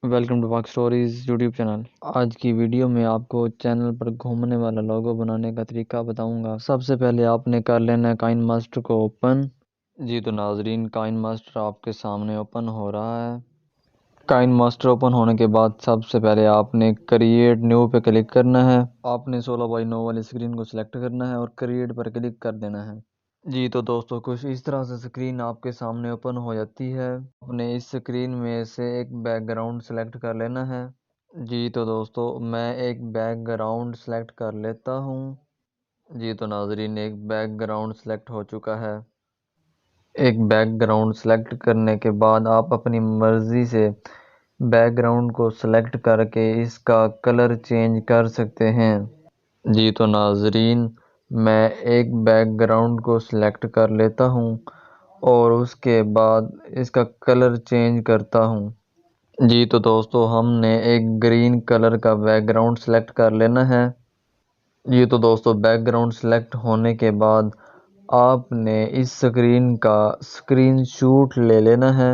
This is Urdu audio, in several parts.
ویلکم ٹو پاک سٹوریز یوٹیوب چینل۔ آج کی ویڈیو میں آپ کو چینل پر گھومنے والا لوگو بنانے کا طریقہ بتاؤں گا۔ سب سے پہلے آپ نے کر لینا ہے کائن ماسٹر کو اوپن۔ جی تو ناظرین، کائن ماسٹر آپ کے سامنے اوپن ہو رہا ہے۔ کائن ماسٹر اوپن ہونے کے بعد سب سے پہلے آپ نے کریٹ نیو پہ کلک کرنا ہے۔ آپ نے 16:9 والی اسکرین کو سلیکٹ کرنا ہے اور کریٹ پر کلک کر دینا ہے۔ جی تو دوستو، کچھ اس طرح سے اسکرین آپ کے سامنے اوپن ہو جاتی ہے۔ آپ نے اس اسکرین میں سے ایک بیک گراؤنڈ سلیکٹ کر لینا ہے۔ جی تو دوستو، میں ایک بیک گراؤنڈ سلیکٹ کر لیتا ہوں۔ جی تو ناظرین، ایک بیک گراؤنڈ سلیکٹ ہو چکا ہے۔ ایک بیک گراؤنڈ سلیکٹ کرنے کے بعد آپ اپنی مرضی سے بیک گراؤنڈ کو سلیکٹ کر کے اس کا کلر چینج کر سکتے ہیں۔ جی تو ناظرین، میں ایک بیک گراؤنڈ کو سلیکٹ کر لیتا ہوں اور اس کے بعد اس کا کلر چینج کرتا ہوں۔ جی تو دوستو، ہم نے ایک گرین کلر کا بیک گراؤنڈ سلیکٹ کر لینا ہے۔ جی تو دوستو، بیک گراؤنڈ سلیکٹ ہونے کے بعد آپ نے اس اسکرین کا اسکرین شاٹ لے لینا ہے۔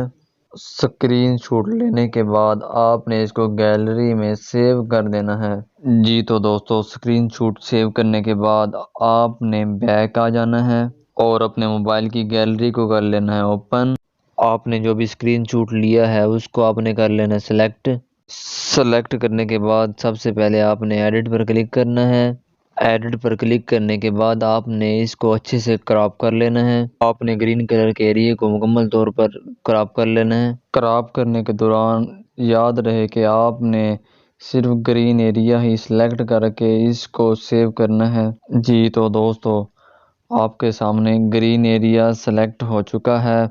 اسکرین شاٹ لینے کے بعد آپ نے اس کو گیلری میں سیو کر دینا ہے۔ جی تو دوستو، اسکرین شاٹ سیو کرنے کے بعد آپ نے بیک آ جانا ہے اور اپنے موبائل کی گیلری کو کر لینا ہے اوپن۔ آپ نے جو بھی اسکرین شاٹ لیا ہے اس کو آپ نے کر لینا ہے سلیکٹ کرنے کے بعد سب سے پہلے آپ نے ایڈٹ پر کلک کرنا ہے۔ ایڈٹ پر کلک کرنے کے بعد آپ نے اس کو اچھے سے کراپ کر لینا ہے۔ آپ نے گرین کلر کے ایریے کو مکمل طور پر کراپ کر لینا ہے۔ کراپ کرنے کے دوران یاد رہے کہ آپ نے صرف گرین ایریا ہی سلیکٹ کر کے اس کو سیو کرنا ہے۔ جی تو دوستو، آپ کے سامنے گرین ایریا سلیکٹ ہو چکا ہے۔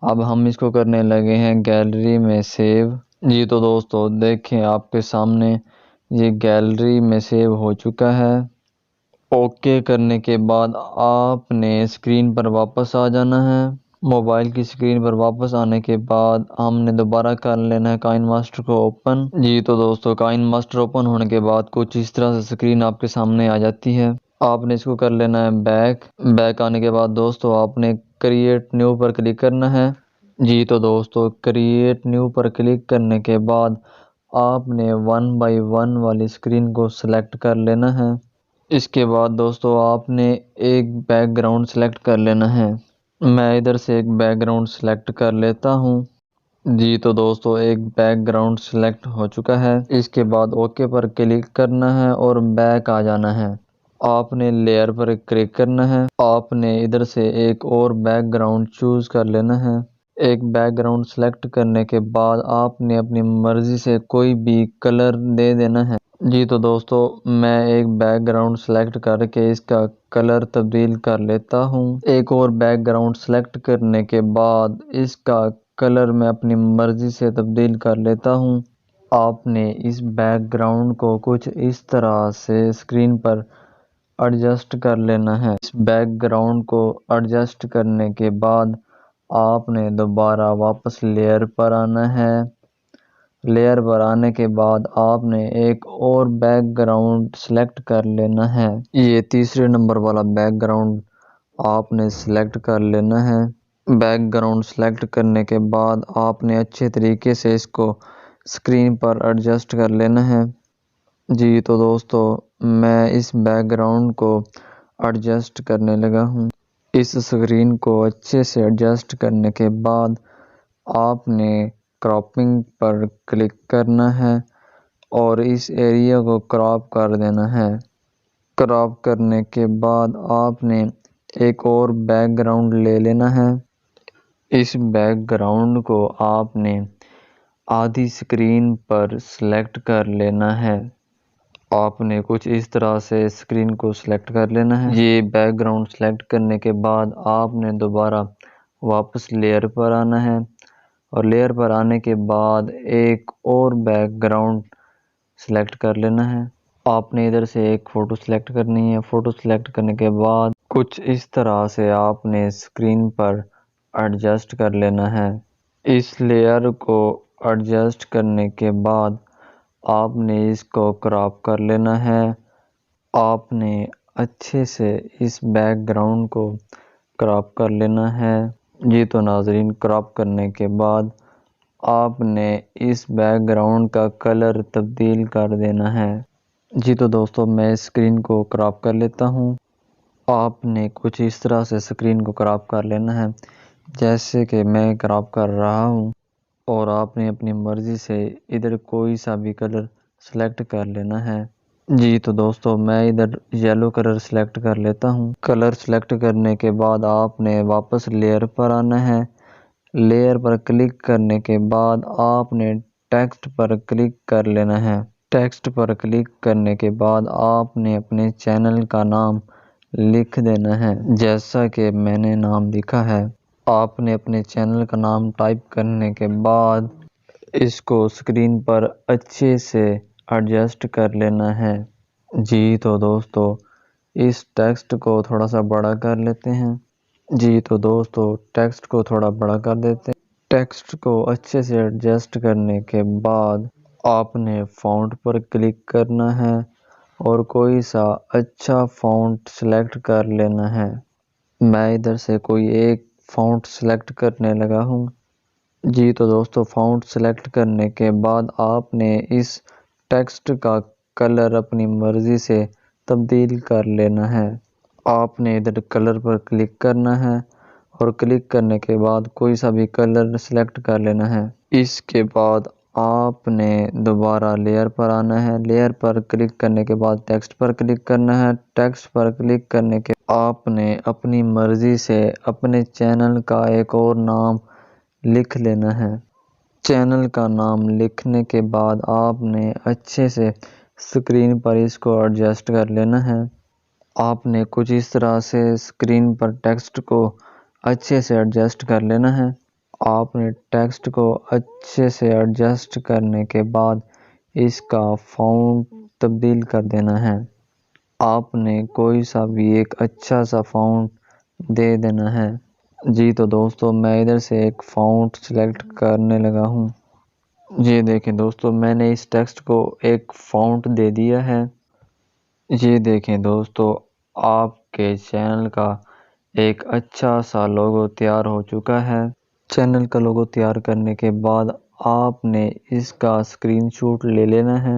اب ہم اس کو کرنے لگے ہیں گیلری میں سیو۔ جی تو دوستو، دیکھیں آپ کے سامنے یہ گیلری میں سیو ہو چکا ہے۔ اوکے کرنے کے بعد آپ نے اسکرین پر واپس آ جانا ہے۔ موبائل کی اسکرین پر واپس آنے کے بعد ہم نے دوبارہ کر لینا ہے کائن ماسٹر کو اوپن۔ جی تو دوستو، کائن ماسٹر اوپن ہونے کے بعد کچھ اس طرح سے اسکرین آپ کے سامنے آ جاتی ہے۔ آپ نے اس کو کر لینا ہے بیک آنے کے بعد دوستو آپ نے کریٹ نیو پر کلک کرنا ہے۔ جی تو دوستو، کریٹ نیو پر کلک کرنے کے بعد آپ نے 1:1 والی اسکرین کو سلیکٹ کر لینا ہے۔ اس کے بعد دوستو آپ نے ایک بیک گراؤنڈ سلیکٹ کر لینا ہے۔ میں ادھر سے ایک بیک گراؤنڈ سلیکٹ کر لیتا ہوں۔ جی تو دوستو، ایک بیک گراؤنڈ سلیکٹ ہو چکا ہے۔ اس کے بعد اوکے پر کلک کرنا ہے اور بیک آ جانا ہے۔ آپ نے لیئر پر کلک کرنا ہے۔ آپ نے ادھر سے ایک اور بیک گراؤنڈ چوز کر لینا ہے۔ ایک بیک گراؤنڈ سلیکٹ کرنے کے بعد آپ نے اپنی مرضی سے کوئی بھی کلر دے دینا ہے۔ جی تو دوستو، میں ایک بیک گراؤنڈ سلیکٹ کر کے اس کا کلر تبدیل کر لیتا ہوں۔ ایک اور بیک گراؤنڈ سلیکٹ کرنے کے بعد اس کا کلر میں اپنی مرضی سے تبدیل کر لیتا ہوں۔ آپ نے اس بیک گراؤنڈ کو کچھ اس طرح سے اسکرین پر ایڈجسٹ کر لینا ہے۔ اس بیک گراؤنڈ کو ایڈجسٹ کرنے کے بعد آپ نے دوبارہ واپس لیئر پر آنا ہے۔ لیئر پر آنے کے بعد آپ نے ایک اور بیک گراؤنڈ سلیکٹ کر لینا ہے۔ یہ تیسرے نمبر والا بیک گراؤنڈ آپ نے سلیکٹ کر لینا ہے۔ بیک گراؤنڈ سلیکٹ کرنے کے بعد آپ نے اچھے طریقے سے اس کو اسکرین پر ایڈجسٹ کر لینا ہے۔ جی تو دوستو، میں اس بیک گراؤنڈ کو ایڈجسٹ کرنے لگا ہوں۔ اس اسکرین کو اچھے سے ایڈجسٹ کرنے کے بعد آپ نے کراپنگ پر کلک کرنا ہے اور اس ایریا کو کراپ کر دینا ہے۔ کراپ کرنے کے بعد آپ نے ایک اور بیک گراؤنڈ لے لینا ہے۔ اس بیک گراؤنڈ کو آپ نے آدھی اسکرین پر سلیکٹ کر لینا ہے۔ آپ نے کچھ اس طرح سے اسکرین کو سلیکٹ کر لینا ہے۔ یہ بیک گراؤنڈ سلیکٹ کرنے کے بعد آپ نے دوبارہ واپس لیئر پر آنا ہے اور لیئر پر آنے کے بعد ایک اور بیک گراؤنڈ سلیکٹ کر لینا ہے۔ آپ نے ادھر سے ایک فوٹو سلیکٹ کرنی ہے۔ فوٹو سلیکٹ کرنے کے بعد کچھ اس طرح سے آپ نے اسکرین پر ایڈجسٹ کر لینا ہے۔ اس لیئر کو ایڈجسٹ کرنے کے بعد آپ نے اس کو کراپ کر لینا ہے۔ آپ نے اچھے سے اس بیک گراؤنڈ کو کراپ کر لینا ہے۔ جی تو ناظرین، کراپ کرنے کے بعد آپ نے اس بیک گراؤنڈ کا کلر تبدیل کر دینا ہے۔ جی تو دوستو میں اسکرین کو کراپ کر لیتا ہوں۔ آپ نے کچھ اس طرح سے اسکرین کو کراپ کر لینا ہے جیسے کہ میں کراپ کر رہا ہوں، اور آپ نے اپنی مرضی سے ادھر کوئی سا بھی کلر سلیکٹ کر لینا ہے۔ جی تو دوستو میں ادھر یلو کلر سلیکٹ کر لیتا ہوں۔ کلر سلیکٹ کرنے کے بعد آپ نے واپس لیئر پر آنا ہے۔ لیئر پر کلک کرنے کے بعد آپ نے ٹیکسٹ پر کلک کر لینا ہے۔ ٹیکسٹ پر کلک کرنے کے بعد آپ نے اپنے چینل کا نام لکھ دینا ہے جیسا کہ میں نے نام لکھا ہے۔ آپ نے اپنے چینل کا نام ٹائپ کرنے کے بعد اس کو اسکرین پر اچھے سے ایڈجسٹ کر لینا ہے۔ جی تو دوستو اس ٹیکسٹ کو تھوڑا سا بڑا کر لیتے ہیں۔ جی تو دوستو ٹیکسٹ کو تھوڑا بڑا کر دیتے ہیں۔ ٹیکسٹ کو اچھے سے ایڈجسٹ کرنے کے بعد آپ نے فونٹ پر کلک کرنا ہے اور کوئی سا اچھا فونٹ سلیکٹ کر لینا ہے۔ میں ادھر سے کوئی ایک فونٹ سلیکٹ کرنے لگا ہوں۔ جی تو دوستو فونٹ سلیکٹ کرنے کے بعد آپ نے اس ٹیکسٹ کا کلر اپنی مرضی سے تبدیل کر لینا ہے۔ آپ نے ادھر کلر پر کلک کرنا ہے اور کلک کرنے کے بعد کوئی سا بھی کلر سلیکٹ کر لینا ہے۔ اس کے بعد آپ نے دوبارہ لیئر پر آنا ہے۔ لیئر پر کلک کرنے کے بعد ٹیکسٹ پر کلک کرنا ہے۔ ٹیکسٹ پر کلک کرنے کے آپ نے اپنی مرضی سے اپنے چینل کا ایک اور نام لکھ لینا ہے۔ چینل کا نام لکھنے کے بعد آپ نے اچھے سے اسکرین پر اس کو ایڈجسٹ کر لینا ہے۔ آپ نے کچھ اس طرح سے اسکرین پر ٹیکسٹ کو اچھے سے ایڈجسٹ کر لینا ہے۔ آپ نے ٹیکسٹ کو اچھے سے ایڈجسٹ کرنے کے بعد اس کا فونٹ تبدیل کر دینا ہے۔ آپ نے کوئی سا بھی ایک اچھا سا فونٹ دے دینا ہے۔ جی تو دوستو میں ادھر سے ایک فونٹ سلیکٹ کرنے لگا ہوں۔ جی دیکھیں دوستو میں نے اس ٹیکسٹ کو ایک فونٹ دے دیا ہے۔ یہ دیکھیں دوستو آپ کے چینل کا ایک اچھا سا لوگو تیار ہو چکا ہے۔ چینل کا لوگو تیار کرنے کے بعد آپ نے اس کا اسکرین شاٹ لے لینا ہے۔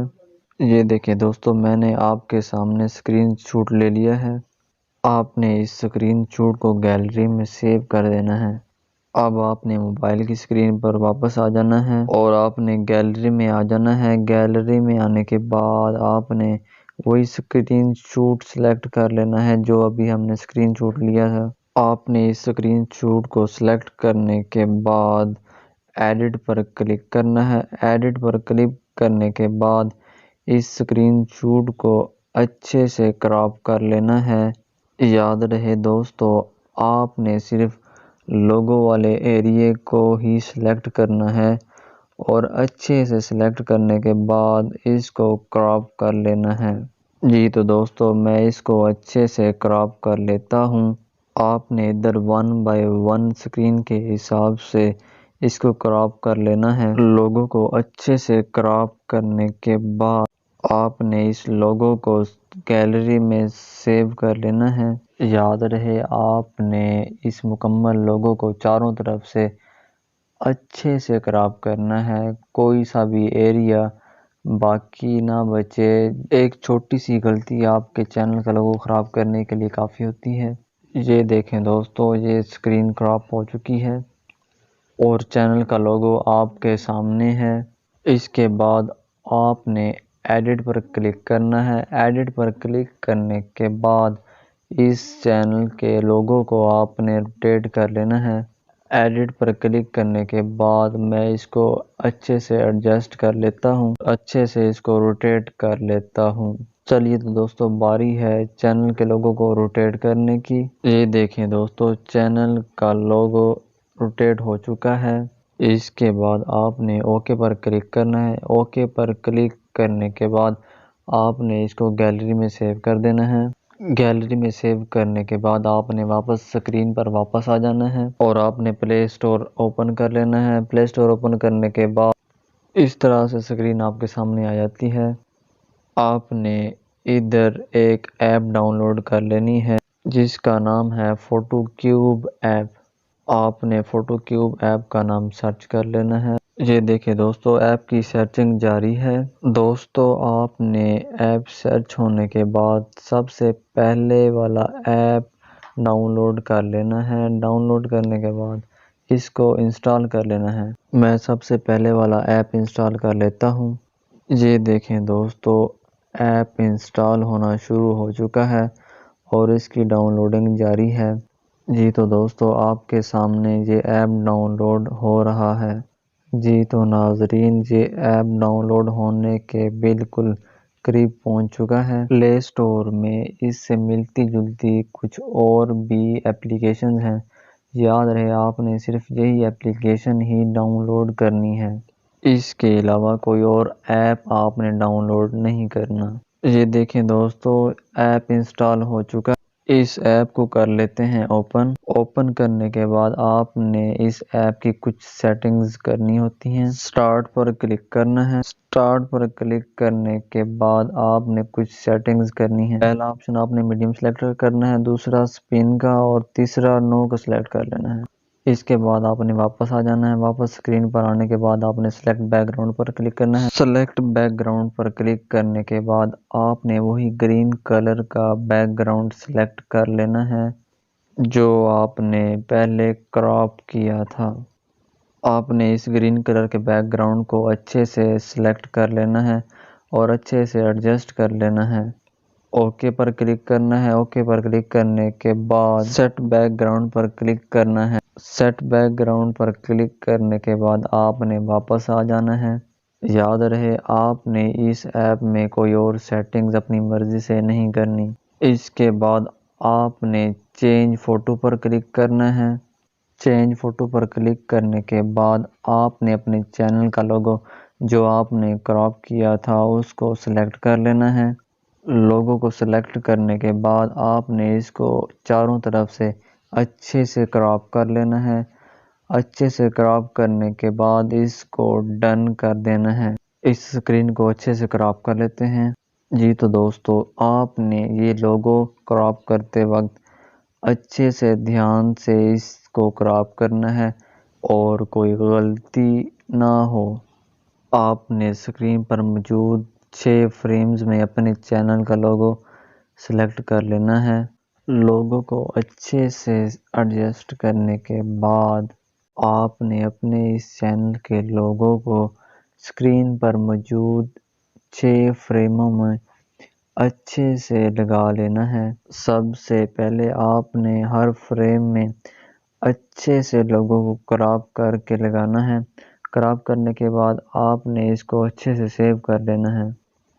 یہ دیکھیں دوستو میں نے آپ کے سامنے اسکرین شاٹ لے لیا ہے۔ آپ نے اس اسکرین شاٹ کو گیلری میں سیو کر دینا ہے۔ اب آپ نے موبائل کی اسکرین پر واپس آ جانا ہے اور آپ نے گیلری میں آ جانا ہے۔ گیلری میں آنے کے بعد آپ نے وہی اسکرین شاٹ سلیکٹ کر لینا ہے جو ابھی ہم نے اسکرین شاٹ لیا ہے۔ آپ نے اس اسکرین شاٹ کو سلیکٹ کرنے کے بعد ایڈٹ پر کلک کرنا ہے۔ ایڈٹ پر کلک کرنے کے بعد اس اسکرین شاٹ کو اچھے سے کراپ کر لینا ہے۔ یاد رہے دوستو آپ نے صرف لوگو والے ایریے کو ہی سلیکٹ کرنا ہے اور اچھے سے سلیکٹ کرنے کے بعد اس کو کراپ کر لینا ہے۔ جی تو دوستو میں اس کو اچھے سے کراپ کر لیتا ہوں۔ آپ نے ادھر 1:1 اسکرین کے حساب سے اس کو کراپ کر لینا ہے۔ لوگو کو اچھے سے کراپ کرنے کے بعد آپ نے اس لوگو کو گیلری میں سیو کر لینا ہے۔ یاد رہے آپ نے اس مکمل لوگو کو چاروں طرف سے اچھے سے کراپ کرنا ہے، کوئی سا بھی ایریا باقی نہ بچے۔ ایک چھوٹی سی غلطی آپ کے چینل کا لوگو خراب کرنے کے لیے کافی ہوتی ہے۔ یہ دیکھیں دوستو یہ اسکرین کراپ ہو چکی ہے اور چینل کا لوگو آپ کے سامنے ہے۔ اس کے بعد آپ نے ایڈٹ پر کلک کرنا ہے۔ ایڈٹ پر کلک کرنے کے بعد اس چینل کے لوگو کو آپ نے روٹیٹ کر لینا ہے۔ ایڈٹ پر کلک کرنے کے بعد میں اس کو اچھے سے ایڈجسٹ کر لیتا ہوں، اچھے سے اس کو روٹیٹ کر لیتا ہوں۔ چلیے تو دوستو باری ہے چینل کے لوگو کو روٹیٹ کرنے کی۔ یہ دیکھیں دوستو چینل کا لوگو روٹیٹ ہو چکا ہے۔ اس کے بعد آپ نے اوکے پر کلک کرنا ہے۔ اوکے پر کلک کرنے کے بعد آپ نے اس کو گیلری میں سیو کر دینا ہے۔ گیلری میں سیو کرنے کے بعد آپ نے واپس اسکرین پر واپس آ جانا ہے اور آپ نے پلے اسٹور اوپن کر لینا ہے۔ پلے اسٹور اوپن کرنے کے بعد اس طرح سے اسکرین آپ کے سامنے آ جاتی ہے۔ آپ نے ادھر ایک ایپ ڈاؤن لوڈ کر لینی ہے جس کا نام ہے فوٹو کیوب ایپ۔ آپ نے فوٹو کیوب ایپ کا نام سرچ کر لینا ہے۔ یہ دیکھیں دوستو ایپ کی سرچنگ جاری ہے۔ دوستو آپ نے ایپ سرچ ہونے کے بعد سب سے پہلے والا ایپ ڈاؤن لوڈ کر لینا ہے۔ ڈاؤن لوڈ کرنے کے بعد اس کو انسٹال کر لینا ہے۔ میں سب سے پہلے والا ایپ انسٹال کر لیتا ہوں۔ یہ دیکھیں دوستو ایپ انسٹال ہونا شروع ہو چکا ہے اور اس کی ڈاؤن لوڈنگ جاری ہے۔ جی تو دوستو آپ کے سامنے یہ ایپ ڈاؤن لوڈ ہو رہا ہے۔ جی تو ناظرین یہ ایپ ڈاؤن لوڈ ہونے کے بالکل قریب پہنچ چکا ہے۔ پلے اسٹور میں اس سے ملتی جلتی کچھ اور بھی اپلیکیشنز ہیں۔ یاد رہے آپ نے صرف یہی اپلیکیشن ہی ڈاؤن لوڈ کرنی ہے، اس کے علاوہ کوئی اور ایپ آپ نے ڈاؤن لوڈ نہیں کرنا۔ یہ دیکھیں دوستو ایپ انسٹال ہو چکا ہے۔ اس ایپ کو کر لیتے ہیں اوپن۔ اوپن کرنے کے بعد آپ نے اس ایپ کی کچھ سیٹنگز کرنی ہوتی ہیں۔ سٹارٹ پر کلک کرنا ہے۔ سٹارٹ پر کلک کرنے کے بعد آپ نے کچھ سیٹنگز کرنی ہیں۔ پہلا آپشن آپ نے میڈیم سلیکٹ کرنا ہے، دوسرا سپن کا اور تیسرا نو کا سلیکٹ کر لینا ہے۔ اس کے بعد آپ نے واپس آ جانا ہے۔ واپس اسکرین پر آنے کے بعد آپ نے سلیکٹ بیک گراؤنڈ پر کلک کرنا ہے۔ سلیکٹ بیک گراؤنڈ پر کلک کرنے کے بعد آپ نے وہی گرین کلر کا بیک گراؤنڈ سلیکٹ کر لینا ہے جو آپ نے پہلے کراپ کیا تھا۔ آپ نے اس گرین کلر کے بیک گراؤنڈ کو اچھے سے سلیکٹ کر لینا ہے اور اچھے سے ایڈجسٹ کر لینا ہے۔ اوکے پر کلک کرنا ہے۔ اوکے پر کلک کرنے کے بعد سیٹ بیک گراؤنڈ پر کلک کرنا ہے۔ سیٹ بیک گراؤنڈ پر کلک کرنے کے بعد آپ نے واپس آ جانا ہے۔ یاد رہے آپ نے اس ایپ میں کوئی اور سیٹنگز اپنی مرضی سے نہیں کرنی۔ اس کے بعد آپ نے چینج فوٹو پر کلک کرنا ہے۔ چینج فوٹو پر کلک کرنے کے بعد آپ نے اپنے چینل کا لوگو جو آپ نے کراپ کیا تھا اس کو سلیکٹ کر لینا ہے۔ لوگو کو سلیکٹ کرنے کے بعد آپ نے اس کو چاروں طرف سے اچھے سے کراپ کر لینا ہے۔ اچھے سے کراپ کرنے کے بعد اس کو ڈن کر دینا ہے۔ اس سکرین کو اچھے سے کراپ کر لیتے ہیں۔ جی تو دوستو آپ نے یہ لوگو کراپ کرتے وقت اچھے سے دھیان سے اس کو کراپ کرنا ہے اور کوئی غلطی نہ ہو۔ آپ نے سکرین پر موجود 6 فریمز میں اپنے چینل کا لوگو سلیکٹ کر لینا ہے۔ لوگو کو اچھے سے ایڈجسٹ کرنے کے بعد آپ نے اپنے اس چینل کے لوگو کو سکرین پر موجود 6 فریموں میں اچھے سے لگا لینا ہے۔ سب سے پہلے آپ نے ہر فریم میں اچھے سے لوگو کو کراپ کر کے لگانا ہے۔ کراپ کرنے کے بعد آپ نے اس کو اچھے سے سیو کر لینا ہے۔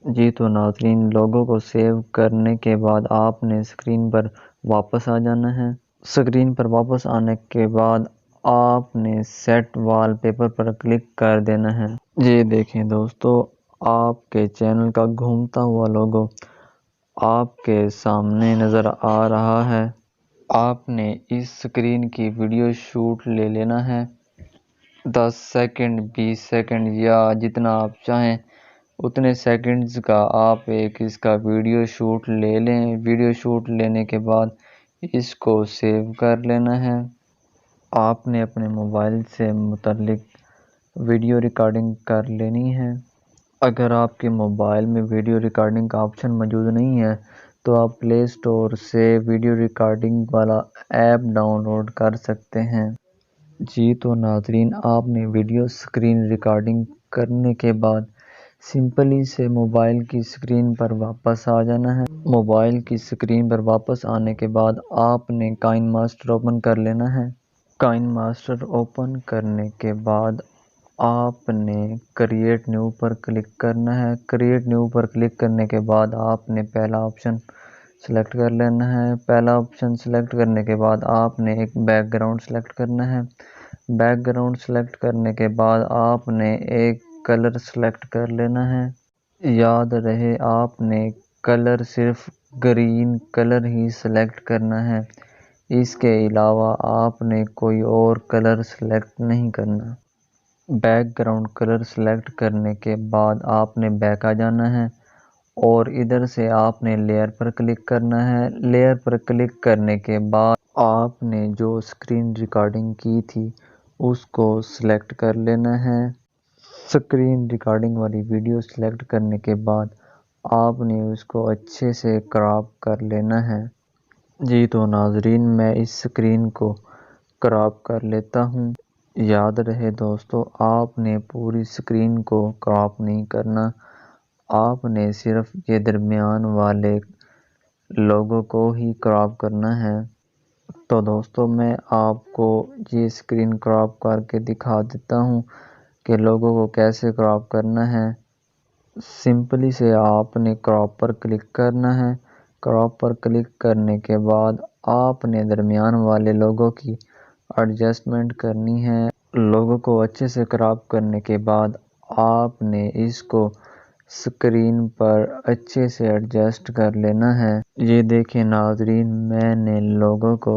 جی تو ناظرین لوگو کو سیو کرنے کے بعد آپ نے سکرین پر واپس آ جانا ہے۔ سکرین پر واپس آنے کے بعد آپ نے سیٹ وال پیپر پر کلک کر دینا ہے۔ یہ دیکھیں دوستو آپ کے چینل کا گھومتا ہوا لوگو آپ کے سامنے نظر آ رہا ہے۔ آپ نے اس سکرین کی ویڈیو شوٹ لے لینا ہے۔ 10 سیکنڈ 20 سیکنڈ یا جتنا آپ چاہیں اتنے سیکنڈز کا آپ ایک اس کا ویڈیو شوٹ لے لیں۔ ویڈیو شوٹ لینے کے بعد اس کو سیو کر لینا ہے۔ آپ نے اپنے موبائل سے متعلق ویڈیو ریکارڈنگ کر لینی ہے۔ اگر آپ کے موبائل میں ویڈیو ریکارڈنگ کا آپشن موجود نہیں ہے تو آپ پلے اسٹور سے ویڈیو ریکارڈنگ والا ایپ ڈاؤن لوڈ کر سکتے ہیں۔ جی تو ناظرین آپ نے ویڈیو اسکرین ریکارڈنگ کرنے کے بعد سمپلی سے موبائل کی اسکرین پر واپس آ جانا ہے۔ موبائل کی اسکرین پر واپس آنے کے بعد آپ نے کائن ماسٹر اوپن کر لینا ہے۔ کائن ماسٹر اوپن کرنے کے بعد آپ نے کریٹ نیو پر کلک کرنا ہے۔ کریٹ نیو پر کلک کرنے کے بعد آپ نے پہلا آپشن سلیکٹ کر لینا ہے۔ پہلا آپشن سلیکٹ کرنے کے بعد آپ نے ایک بیک گراؤنڈ سلیکٹ کرنا ہے۔ بیک گراؤنڈ سلیکٹ کرنے کے بعد آپ نے ایک کلر سلیکٹ کر لینا ہے۔ یاد رہے آپ نے کلر صرف گرین کلر ہی سلیکٹ کرنا ہے، اس کے علاوہ آپ نے کوئی اور کلر سلیکٹ نہیں کرنا۔ بیک گراؤنڈ کلر سلیکٹ کرنے کے بعد آپ نے بیک آ جانا ہے اور ادھر سے آپ نے لیئر پر کلک کرنا ہے۔ لیئر پر کلک کرنے کے بعد آپ نے جو اسکرین ریکارڈنگ کی تھی اس کو سلیکٹ کر لینا ہے۔ اسکرین ریکارڈنگ والی ویڈیو سلیکٹ کرنے کے بعد آپ نے اس کو اچھے سے کراپ کر لینا ہے۔ جی تو ناظرین، میں اس اسکرین کو کراپ کر لیتا ہوں۔ یاد رہے دوستو، آپ نے پوری اسکرین کو کراپ نہیں کرنا، آپ نے صرف یہ درمیان والے لوگو کو ہی کراپ کرنا ہے۔ تو دوستو، میں آپ کو یہ اسکرین کراپ کر کے دکھا دیتا ہوں کہ لوگو کو کیسے کراپ کرنا ہے۔ سمپلی سے آپ نے کراپ پر کلک کرنا ہے۔ کراپ پر کلک کرنے کے بعد آپ نے درمیان والے لوگو کی ایڈجسٹمنٹ کرنی ہے۔ لوگو کو اچھے سے کراپ کرنے کے بعد آپ نے اس کو اسکرین پر اچھے سے ایڈجسٹ کر لینا ہے۔ یہ دیکھیں ناظرین، میں نے لوگو کو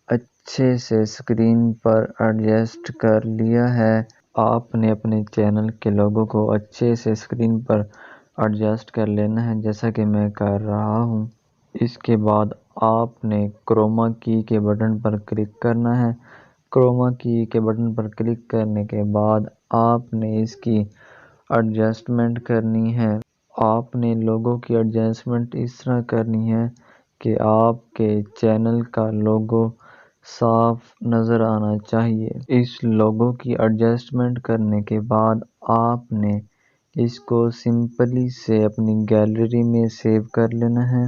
اچھے سے اسکرین پر ایڈجسٹ کر لیا ہے۔ آپ نے اپنے چینل کے لوگو کو اچھے سے اسکرین پر ایڈجسٹ کر لینا ہے، جیسا کہ میں کر رہا ہوں۔ اس کے بعد آپ نے کروما کی کے بٹن پر کلک کرنا ہے۔ کروما کی کے بٹن پر کلک کرنے کے بعد آپ نے اس کی ایڈجسٹمنٹ کرنی ہے۔ آپ نے لوگو کی ایڈجسٹمنٹ اس طرح کرنی ہے کہ آپ کے چینل کا لوگو صاف نظر آنا چاہیے۔ اس لوگو کی ایڈجسٹمنٹ کرنے کے بعد آپ نے اس کو سمپلی سے اپنی گیلری میں سیو کر لینا ہے۔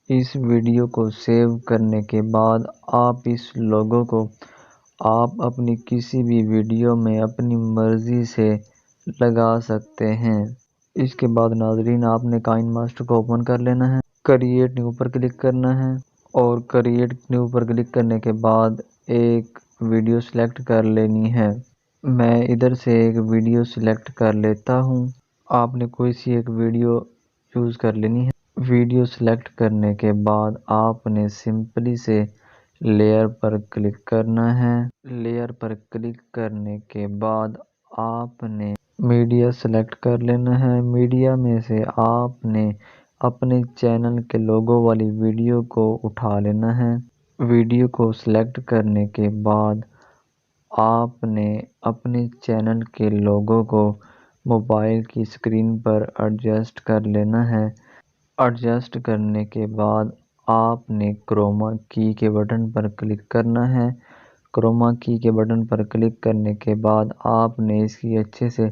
اس ویڈیو کو سیو کرنے کے بعد آپ اس لوگو کو آپ اپنی کسی بھی ویڈیو میں اپنی مرضی سے لگا سکتے ہیں۔ اس کے بعد ناظرین، آپ نے کائن ماسٹر کو اوپن کر لینا ہے۔ کریٹ نیو پر کلک کرنا ہے اور کریٹ نیو پر کلک کرنے کے بعد ایک ویڈیو سلیکٹ کر لینی ہے۔ میں ادھر سے ایک ویڈیو سلیکٹ کر لیتا ہوں۔ آپ نے کوئی سی ایک ویڈیو چوز کر لینی ہے۔ ویڈیو سلیکٹ کرنے کے بعد آپ نے سمپلی سے لیئر پر کلک کرنا ہے۔ لیئر پر کلک کرنے کے بعد آپ نے میڈیا سلیکٹ کر لینا ہے۔ میڈیا میں سے آپ نے اپنے چینل کے لوگو والی ویڈیو کو اٹھا لینا ہے۔ ویڈیو کو سلیکٹ کرنے کے بعد آپ نے اپنے چینل کے لوگو کو موبائل کی اسکرین پر ایڈجسٹ کر لینا ہے۔ ایڈجسٹ کرنے کے بعد آپ نے کروما کی کے بٹن پر کلک کرنا ہے۔ کروما کی کے بٹن پر کلک کرنے کے بعد آپ نے اس کی اچھے سے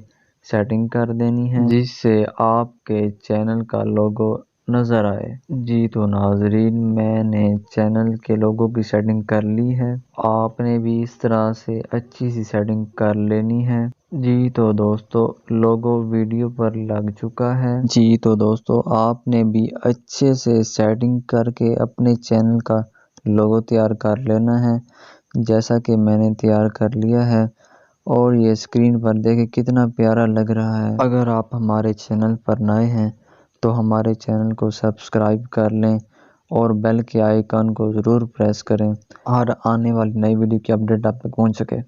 سیٹنگ کر دینی ہے، جس سے آپ کے چینل کا لوگو نظر آئے۔ جی تو ناظرین، میں نے چینل کے لوگو کی سیٹنگ کر لی ہے۔ آپ نے بھی اس طرح سے اچھی سی سیٹنگ کر لینی ہے۔ جی تو دوستو، لوگو ویڈیو پر لگ چکا ہے۔ جی تو دوستو، آپ نے بھی اچھے سے سیٹنگ کر کے اپنے چینل کا لوگو تیار کر لینا ہے، جیسا کہ میں نے تیار کر لیا ہے۔ اور یہ اسکرین پر دیکھیں کتنا پیارا لگ رہا ہے۔ اگر آپ ہمارے چینل پر نئے ہیں تو ہمارے چینل کو سبسکرائب کر لیں اور بیل کے آئیکن کو ضرور پریس کریں، ہر آنے والی نئی ویڈیو کی اپڈیٹ آپ تک پہنچ سکے۔